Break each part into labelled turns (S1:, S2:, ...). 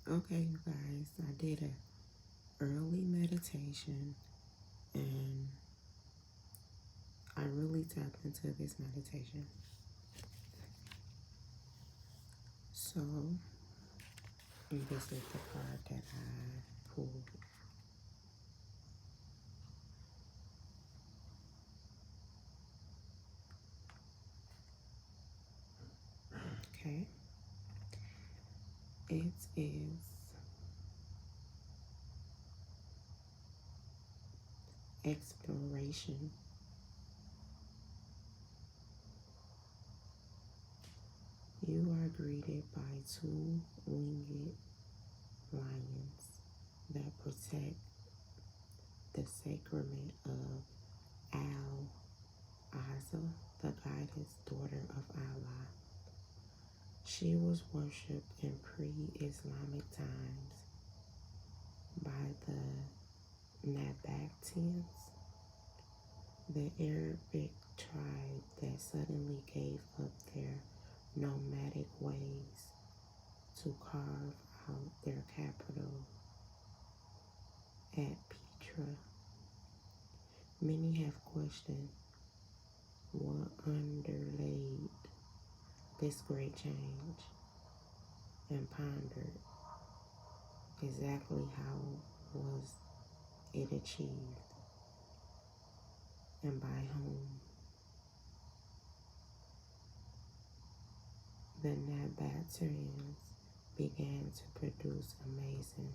S1: Okay, you guys, I did a early meditation and I really tapped into this meditation. So, this is the card that I pulled. Okay, it is exploration. You are greeted by two winged lions that protect the sacrament of Al Azza, the goddess daughter of Allah. She was worshipped in pre-Islamic times by the Nabateans, the Arabic tribe that suddenly gave up their nomadic ways to carve out their capital at Petra. Many have questioned what underlaid this great change and pondered exactly how was it achieved and by whom. The Nabateans began to produce amazing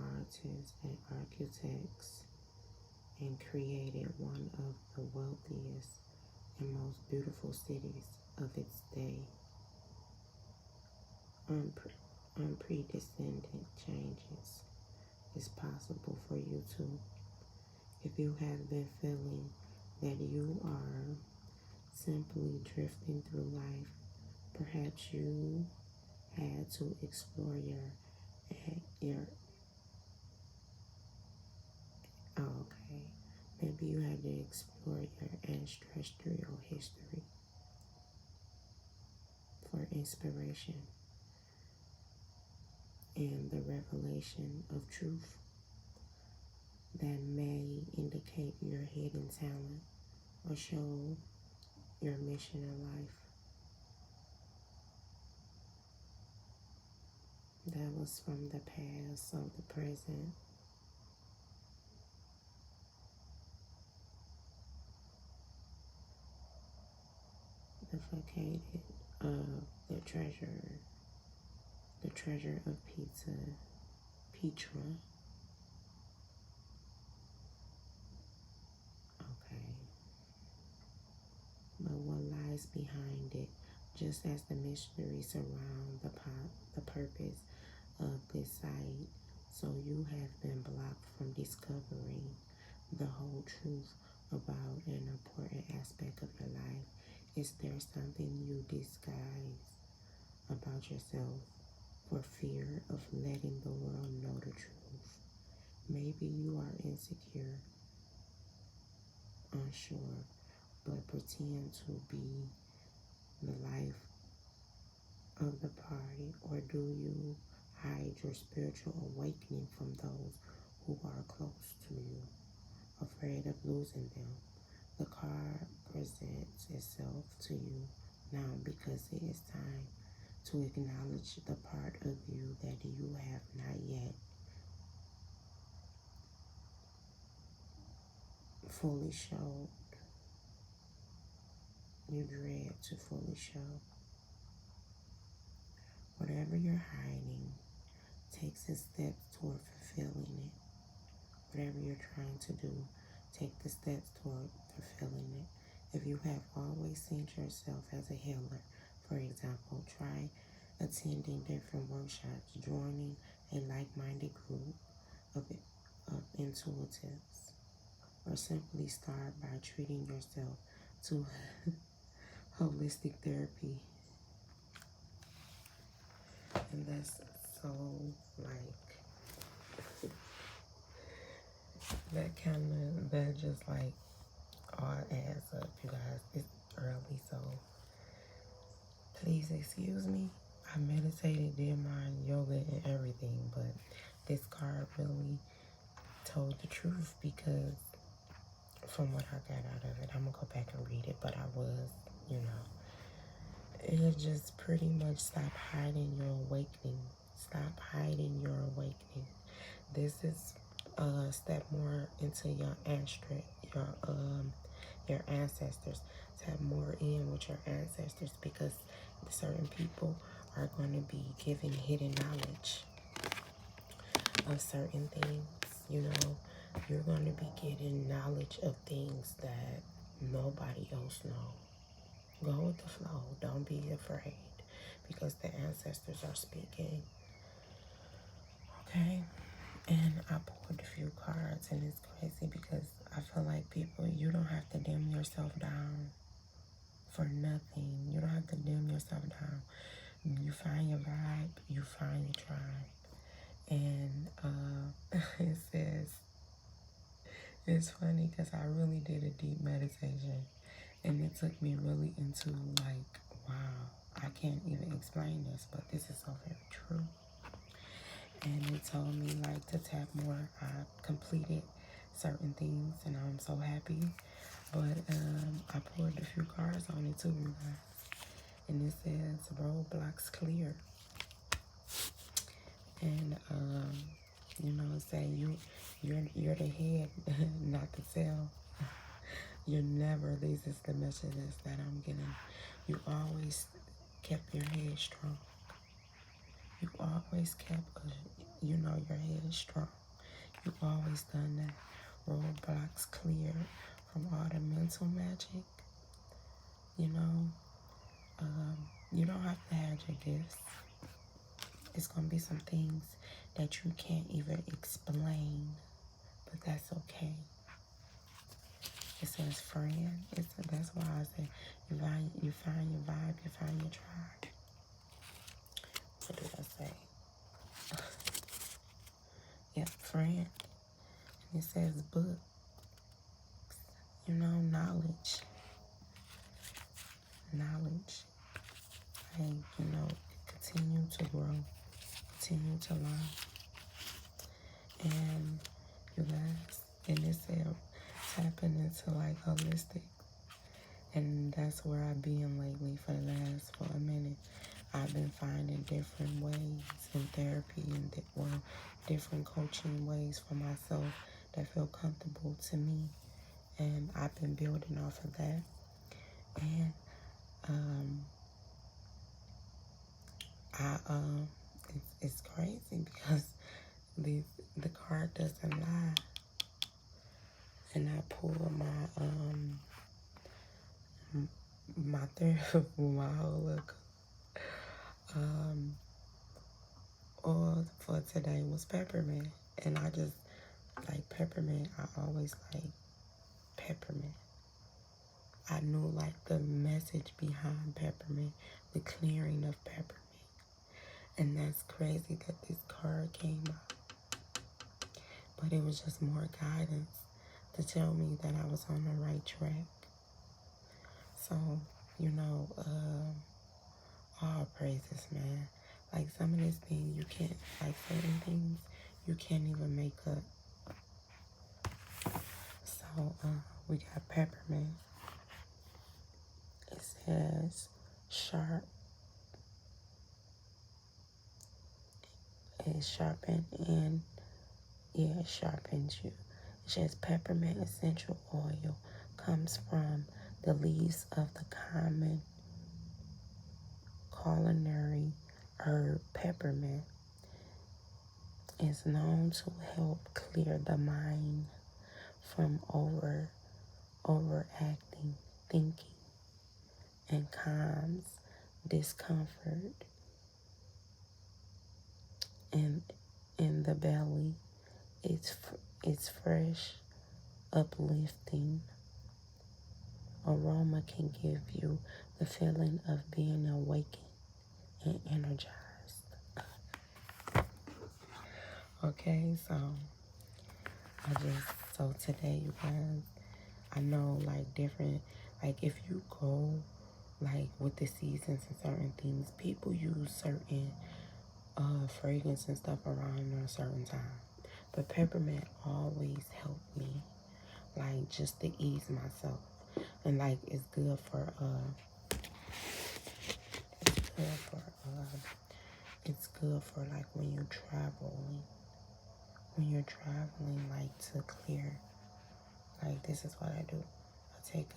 S1: artists and architects and created one of the wealthiest and most beautiful cities of its day. Unprecedented changes is possible for you too. If you have been feeling that you are simply drifting through life, perhaps you had to explore your okay. Maybe you had to explore your ancestral history for inspiration and the revelation of truth that may indicate your hidden talent or show your mission in life. That was from the past, so the present. The vacated of the treasure of Petra. Okay. But what lies behind it, just as the mystery surround the purpose of this site, so you have been blocked from discovering the whole truth about an important aspect of your life. Is there something you disguise about yourself for fear of letting the world know the truth? Maybe you are insecure, unsure, but pretend to be the life of the party, or do you hide your spiritual awakening from those who are close to you, afraid of losing them? The card presents itself to you now because it is time to acknowledge the part of you that you have not yet fully showed. You dread to fully show. Whatever you're hiding takes a step toward fulfilling it. Whatever you're trying to do, take the steps toward fulfilling it. If you have always seen yourself as a healer, for example, try attending different workshops, joining a like-minded group of intuitives, or simply start by treating yourself to holistic therapy. And that's so like that just like all adds up, you guys. It's early, so Please excuse me. I meditated, did my yoga and everything, but this card really told the truth because from what I got out of it, I'm gonna go back and read it, but I was, you know, it just pretty much stop hiding your awakening. Stop hiding your awakening. This is a step more into your your ancestors. Tap more in with your ancestors because certain people are going to be giving hidden knowledge of certain things. You know, you're going to be getting knowledge of things that nobody else knows. Go with the flow. Don't be afraid because the ancestors are speaking. Okay? And I pulled a few cards, and it's crazy because I feel like people, you don't have to dim yourself down for nothing. You don't have to dim yourself down. You find your vibe, you find your tribe. And it says, it's funny because I really did a deep meditation, and it took me really into like, wow, I can't even explain this, but this is so very true. And it told me like to tap more. I completed certain things and I'm so happy. But I pulled a few cards on it too, you guys. And it says roadblocks clear. And you know, it say you're the head, not the tail. You're never, this is the messages that I'm getting. You always kept your head strong. You always kept, you know, your head strong. You've always done that. Roadblocks clear from all the mental magic. You know, you don't have to have your gifts. It's going to be some things that you can't even explain, but that's okay. It says friend. That's why I say you find your vibe, you find your tribe. What did I say? Yep, friend. And it says book. You know, knowledge. And, you know, continue to grow. Continue to learn. And you guys, and it said tapping into like holistic. And that's where I've been lately for a minute. I've been finding different ways in therapy and different coaching ways for myself that feel comfortable to me. And I've been building off of that. And it's crazy because the card doesn't lie. And I pull my whole look oil for today was peppermint, and I just like peppermint. I always like peppermint. I knew like the message behind peppermint, the clearing of peppermint. And that's crazy that this card came out. But it was just more guidance to tell me that I was on the right track. So, you know, all praises, man. Like some of these things you can't, like certain things you can't even make up. So, we got peppermint. It says sharp. It's sharpened and it sharpens you. It says peppermint essential oil comes from the leaves of the common culinary herb peppermint. Is known to help clear the mind from overacting thinking and calms discomfort in the belly. It's fresh, uplifting aroma can give you the feeling of being awakened and energized. Okay, so today, you guys, I know like different, like if you go like with the seasons and certain things, people use certain fragrance and stuff around a certain time. But peppermint always helped me, like just to ease myself. And like it's good for it's good for like when you're traveling. When you're traveling, like to clear. Like this is what I do. I take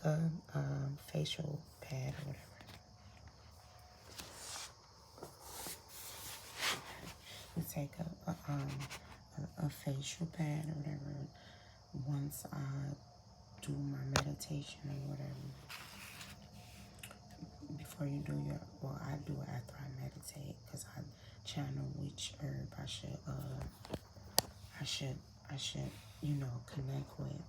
S1: a facial pad or whatever. You take a facial pad or whatever once I do my meditation or whatever. Before you do your, well, I do it after I meditate because I channel which herb I should, connect with.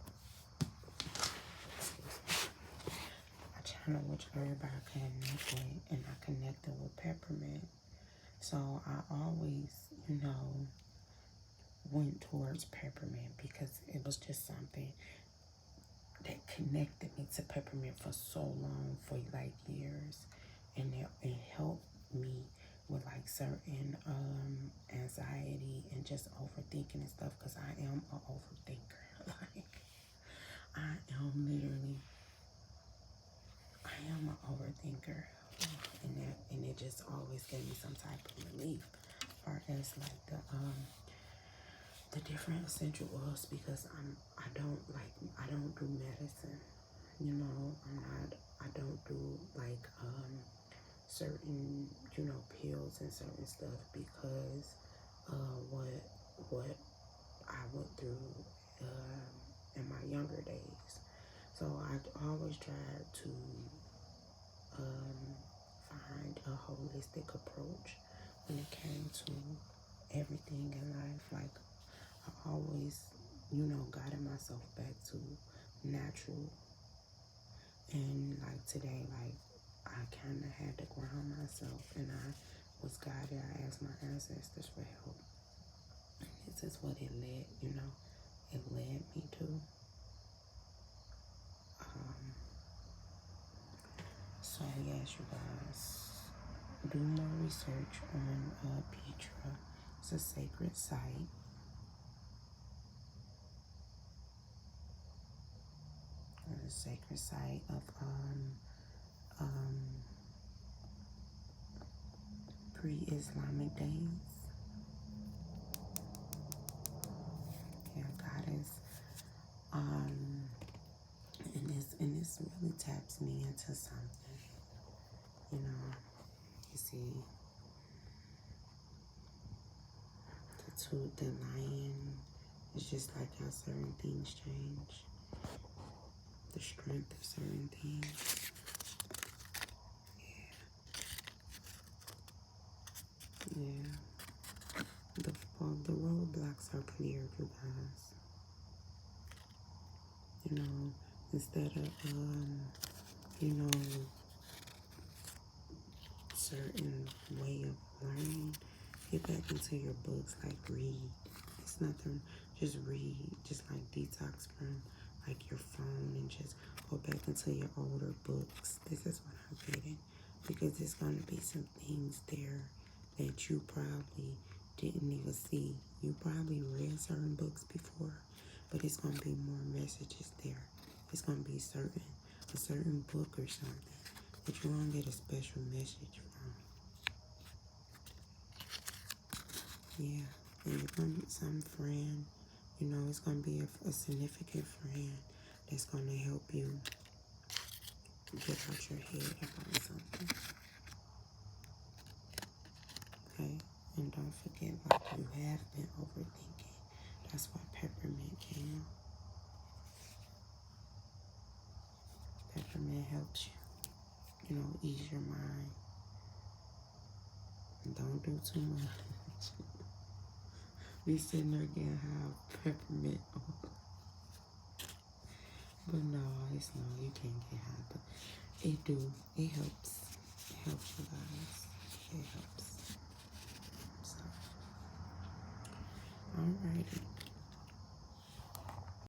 S1: I channel which herb I connect with, and I connected with peppermint. So I always, went towards peppermint because it was just something that connected me to peppermint for so long, for like years, and it helped me with like certain anxiety and just overthinking and stuff, because I am an overthinker. Like I am an overthinker, and it just always gave me some type of relief, as far as like the different essential oils, because I don't do medicine. I don't do like certain pills and certain stuff, because what I went through in my younger days. So I always tried to find a holistic approach when it came to everything in life. Like I always, guided myself back to natural. And like today, like I kind of had to ground myself, and I was guided. I asked my ancestors for help. And this is what it led me to. So yes, you guys, do more research on Petra. It's a sacred site. It's a sacred site of pre-Islamic days. Yeah, goddess. And this really taps me into something. You see, the lion is just like how certain things change. The strength of certain things. Yeah. The roadblocks are cleared, you guys. Instead of certain way of learning, get back into your books, like read. It's nothing, just read, just like detox from like your phone, and just go back into your older books. This is what I'm getting, because there's going to be some things there that you probably didn't even see. You probably read certain books before, but it's going to be more messages there. It's going to be a certain book or something that you're going to get a special message from. Yeah, and you're going to get some friend, it's going to be a significant friend that's going to help you get out your head about something. Okay, and don't forget, like, you have been overthinking. That's why peppermint came up. Peppermint helps you, ease your mind. And don't do too much. Be sitting there getting high of peppermint. But no, you can't get high. But it helps. It helps you guys. It helps. So, alrighty.